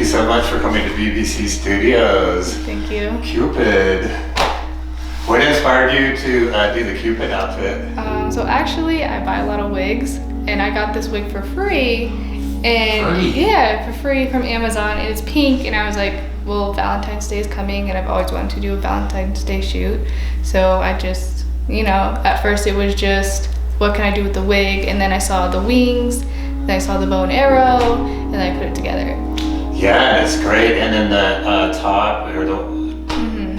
you so much for coming to BBC Studios. Thank you. Cupid. What inspired you to do the Cupid outfit? So actually, I buy a lot of wigs, and I got this wig for free. And yeah, for free from Amazon, and it's pink, and I was like, well, Valentine's Day is coming, and I've always wanted to do a Valentine's Day shoot. So I just, at first it was just, what can I do with the wig? And then I saw the wings, then I saw the bow and arrow, and then I put it together. Yeah, it's great. And then the top, or the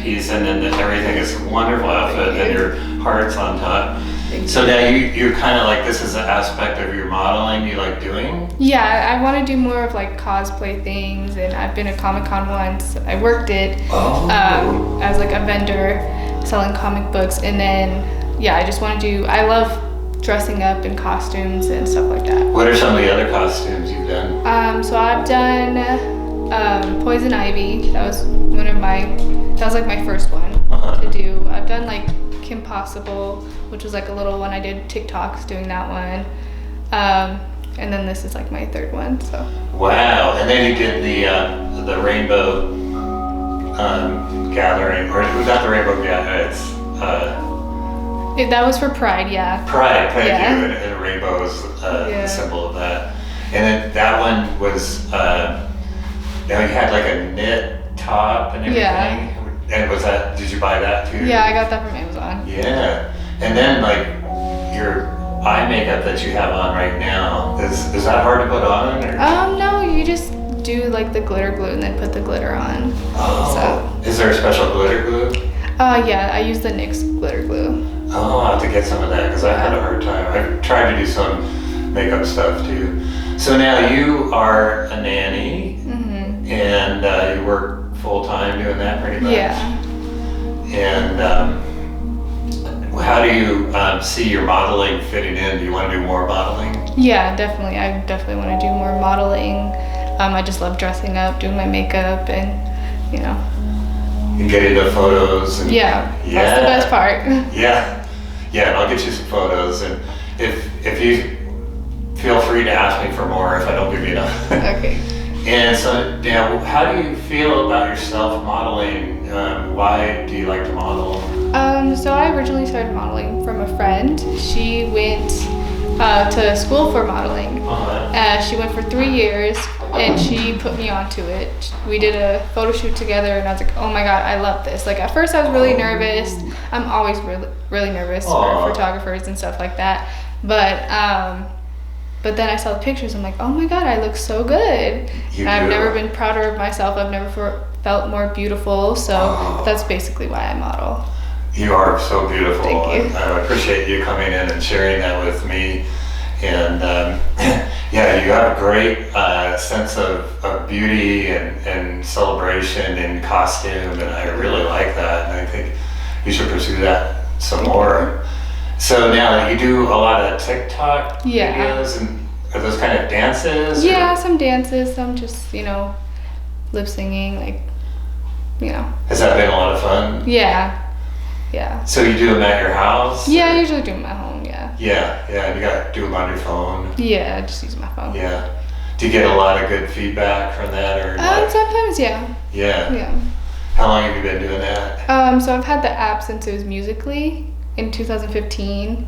piece, and then everything is a wonderful outfit, and your heart's on top. So now you're kind of like, this is an aspect of your modeling you like doing? Yeah, I want to do more of like cosplay things, and I've been at Comic-Con once. I worked it as like a vendor selling comic books, and then I just want to do, I love dressing up in costumes and stuff like that. What are some of the other costumes you've done? So I've done Poison Ivy. That was like my first one to do. I've done like Kim Possible, which was like a little one. I did TikToks doing that one. And then this is like my third one, so. Wow, and then you did the rainbow gathering, or not the rainbow gathering, that was for Pride, yeah. Pride, thank you, and rainbow is the symbol of that. And then that one was, now you had like a knit top and everything. Yeah. And did you buy that too? Yeah, I got that from Amazon. Yeah. And then like your eye makeup that you have on right now, is that hard to put on? Or? No, you just do like the glitter glue and then put the glitter on. Oh. So. Is there a special glitter glue? Yeah, I use the NYX glitter glue. Oh, I'll have to get some of that because I had a hard time. I've tried to do some makeup stuff too. So now you are a nanny and you work full-time doing that pretty much? Yeah. And how do you see your modeling fitting in? Do you want to do more modeling? Yeah, definitely. I definitely want to do more modeling. I just love dressing up, doing my makeup, and You get into photos. And, that's the best part. Yeah, and I'll get you some photos, and if you feel free to ask me for more if I don't give you enough. Okay. And so, how do you feel about yourself modeling? Why do you like to model? So I originally started modeling from a friend. She went to school for modeling. She went for 3 years, and she put me onto it. We did a photo shoot together, and I was like, oh my God, I love this. Like at first I was really nervous. I'm always really nervous for photographers and stuff like that. But then I saw the pictures, I'm like, oh my God, I look so good. I've never been prouder of myself. I've never felt more beautiful. So that's basically why I model. You are so beautiful. Thank you. I appreciate you coming in and sharing that with me. And you have a great sense of beauty and celebration and costume. And I really like that. And I think you should pursue that some more. So now you do a lot of TikTok videos, and are those kind of dances? Yeah, some dances, some just, lip singing, like, Has that been a lot of fun? Yeah. So you do them at your house? Yeah, I usually do them at home, yeah. Yeah, and you got to do them on your phone? Yeah, I just use my phone. Yeah. Do you get a lot of good feedback from that? Or sometimes, yeah. Yeah. How long have you been doing that? So I've had the app since it was Musical.ly. In 2015.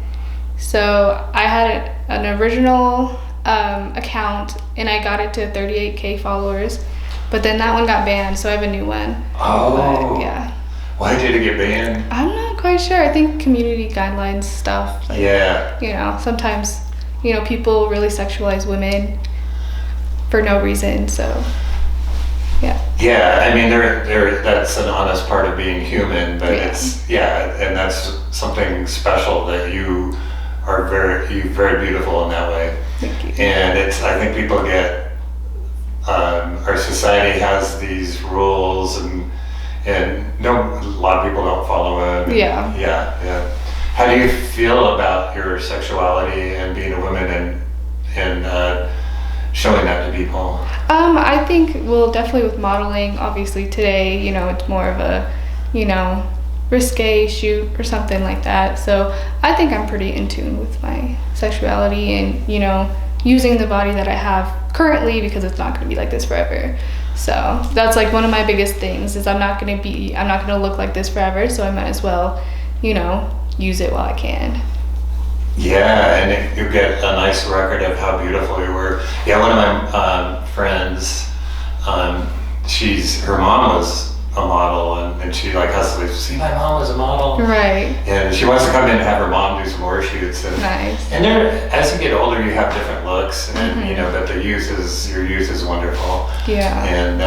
So I had an original account, and I got it to 38K followers, but then that one got banned, so I have a new one. Oh. But, yeah. Why did it get banned? I'm not quite sure. I think community guidelines stuff. Like, sometimes, people really sexualize women for no reason, so. Yeah, I mean, that's an honest part of being human, but and that's something special that you are very beautiful in that way. Thank you. And I think people get, our society has these rules and a lot of people don't follow them. Yeah. How do you feel about your sexuality and being a woman and showing that to people? I think, definitely with modeling, obviously today, it's more of a, risque shoot or something like that. So I think I'm pretty in tune with my sexuality and, using the body that I have currently, because it's not going to be like this forever. So that's like one of my biggest things is I'm not going to look like this forever, so I might as well, use it while I can. Yeah, and you get a nice record of how beautiful you were. Yeah, one of my friends, her mom was a model, and she like has to see my mom was a model. Right. And she wants to come in and have her mom do some more shoots. And, nice. And as you get older, you have different looks, and but your youth is wonderful. Yeah. And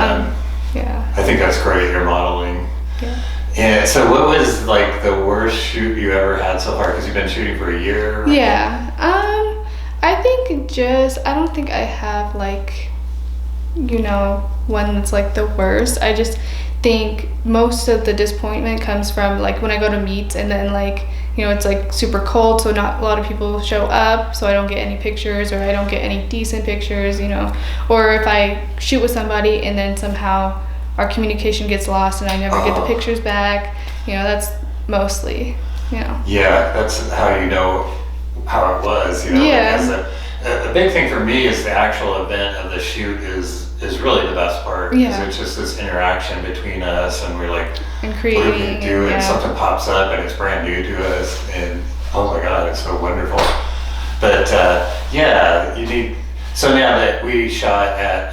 yeah. I think that's great. You're modeling. Yeah. And so, what was like the worst shoot you ever had so far? Because you've been shooting for a year. Right? Yeah. I think I don't think I have like, one that's like the worst. I just think most of the disappointment comes from like when I go to meets and then like, it's like super cold, so not a lot of people show up, so I don't get any pictures, or I don't get any decent pictures, or if I shoot with somebody and then somehow our communication gets lost and I never get the pictures back, that's mostly, Yeah, that's how you know how it was, Yeah. Because a big thing for me is the actual event of the shoot is really the best part. Yeah. Because it's just this interaction between us, and we're like, and what creating, do we do? And something pops up and it's brand new to us, and oh my God, it's so wonderful. But yeah, so now that we shot at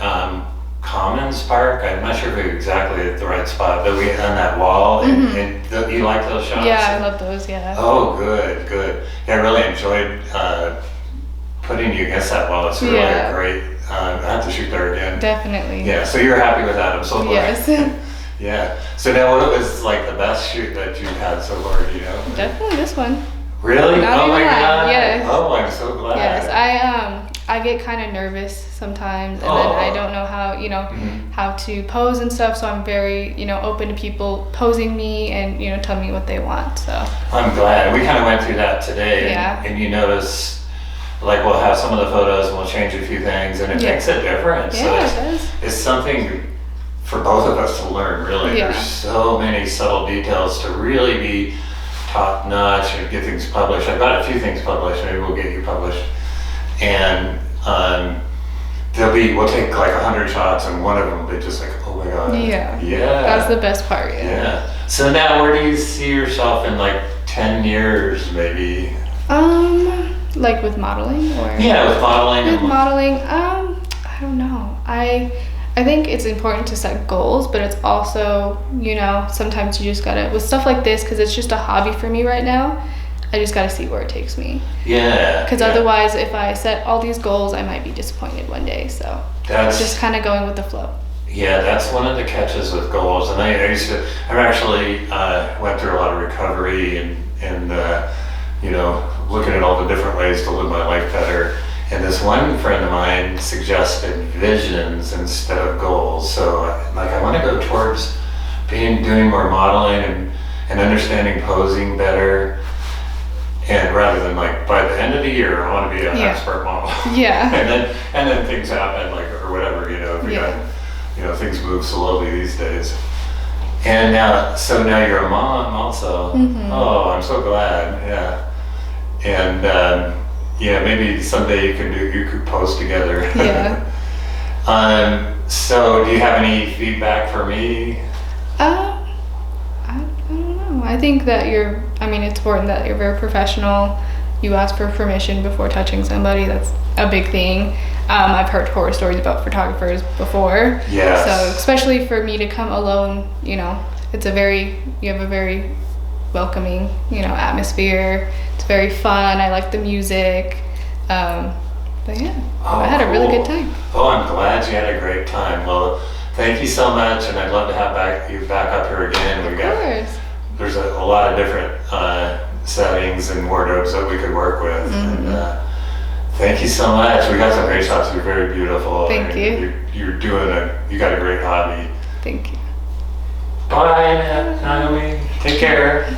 Commons Park, I'm not sure if we're exactly at the right spot, but we on that wall, and you like those shots? Yeah, I love those, yeah. Oh, good. Yeah, I really enjoyed putting you against that wall. It's really great. I have to shoot there again. Definitely. Yeah, so you're happy with that. I'm so glad. Yes. Yeah. So now, what was like the best shoot that you've had so far? Definitely this one. Really? Not Oh my even God. Yes. Oh, I'm so glad. Yes, I get kind of nervous sometimes, and then I don't know how how to pose and stuff. So I'm very open to people posing me and tell me what they want. So I'm glad. We kind of went through that today. Yeah. And you notice, like, we'll have some of the photos and we'll change a few things, and it makes a difference. Yeah, So it does. it's something for both of us to learn, really. Yeah. There's so many subtle details to really be top notch and get things published. I've got a few things published. Maybe we'll get you published. And we'll take like 100 shots, and one of them will be just like, oh my God. Yeah. Yeah. That's the best part. Yeah. So now, where do you see yourself in like 10 years, maybe? Like with modeling, or Yeah, with modeling. with modeling. I don't know. I think it's important to set goals, but it's also, sometimes you just gotta, with stuff like this, because it's just a hobby for me right now, I just gotta see where it takes me. Yeah. Because otherwise, if I set all these goals, I might be disappointed one day. So That's just kind of going with the flow. Yeah, that's one of the catches with goals. And I actually went through a lot of recovery and looking at all the different ways to live my life better. And this one friend of mine suggested visions instead of goals. So I want to go towards doing more modeling and understanding posing better. And rather than like, by the end of the year, I want to be an expert model. Yeah. and then things happen, like, or whatever, if we got, things move slowly these days. And now you're a mom also. Mm-hmm. Oh, I'm so glad. Yeah. And maybe someday you could post together. Yeah. So do you have any feedback for me? I don't know. I think that it's important that you're very professional. You ask for permission before touching somebody. That's a big thing. I've heard horror stories about photographers before. Yes. So especially for me to come alone, you have a very welcoming, atmosphere. It's very fun. I like the music. But yeah, I had a really good time. Oh, I'm glad you had a great time. Well, thank you so much, and I'd love to have you back up here again. Of course. There's a lot of different settings and wardrobes that we could work with. Mm-hmm. And thank you so much. We got some great shots. You're very beautiful. Thank you. You got a great hobby. Thank you. Bye, Naomi. Take care.